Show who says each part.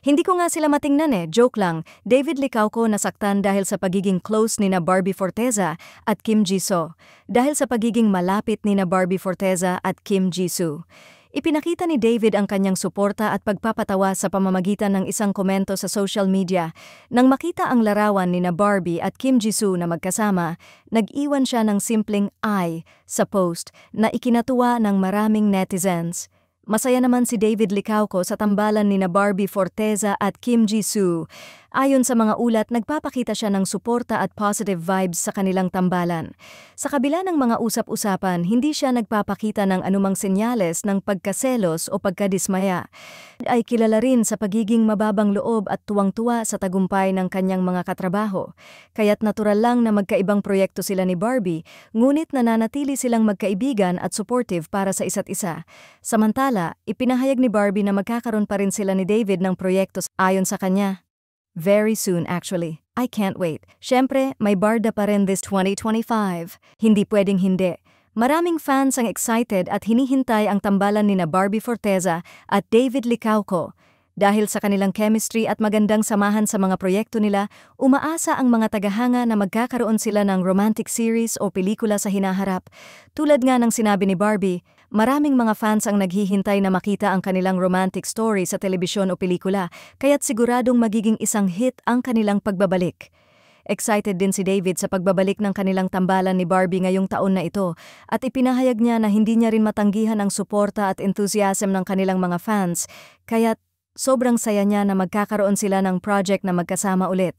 Speaker 1: Hindi ko nga sila matingnan joke lang. David Licauco nasaktan dahil sa pagiging close ni na Barbie Forteza at Kim Jisoo. Dahil sa pagiging malapit ni na Barbie Forteza at Kim Jisoo. Ipinakita ni David ang kanyang suporta at pagpapatawa sa pamamagitan ng isang komento sa social media. Nang makita ang larawan ni na Barbie at Kim Jisoo na magkasama, nag-iwan siya ng simpleng "I" sa post na ikinatuwa ng maraming netizens. Masaya naman si David Licauco sa tambalan ni na Barbie Forteza at Kim Jisoo. Ayon sa mga ulat, nagpapakita siya ng suporta at positive vibes sa kanilang tambalan. Sa kabila ng mga usap-usapan, hindi siya nagpapakita ng anumang senyales ng pagkaselos o pagkadismaya. Ay kilala rin sa pagiging mababang loob at tuwang-tuwa sa tagumpay ng kanyang mga katrabaho. Kaya't natural lang na magkaibang proyekto sila ni Barbie, ngunit nananatili silang magkaibigan at supportive para sa isa't isa. Samantala, ipinahayag ni Barbie na magkakaroon pa rin sila ni David ng proyekto ayon sa kanya. Very soon actually. I can't wait. Siyempre, may barda pa rin this 2025. Hindi pwedeng hindi. Maraming fans ang excited at hinihintay ang tambalan ni na Barbie Forteza at David Licauco. Dahil sa kanilang chemistry at magandang samahan sa mga proyekto nila, umaasa ang mga tagahanga na magkakaroon sila ng romantic series o pelikula sa hinaharap. Tulad nga ng sinabi ni Barbie, maraming mga fans ang naghihintay na makita ang kanilang romantic story sa telebisyon o pelikula, kaya't siguradong magiging isang hit ang kanilang pagbabalik. Excited din si David sa pagbabalik ng kanilang tambalan ni Barbie ngayong taon na ito at ipinahayag niya na hindi niya rin matanggihan ang suporta at enthusiasm ng kanilang mga fans, kaya't sobrang saya niya na magkakaroon sila ng project na magkasama ulit.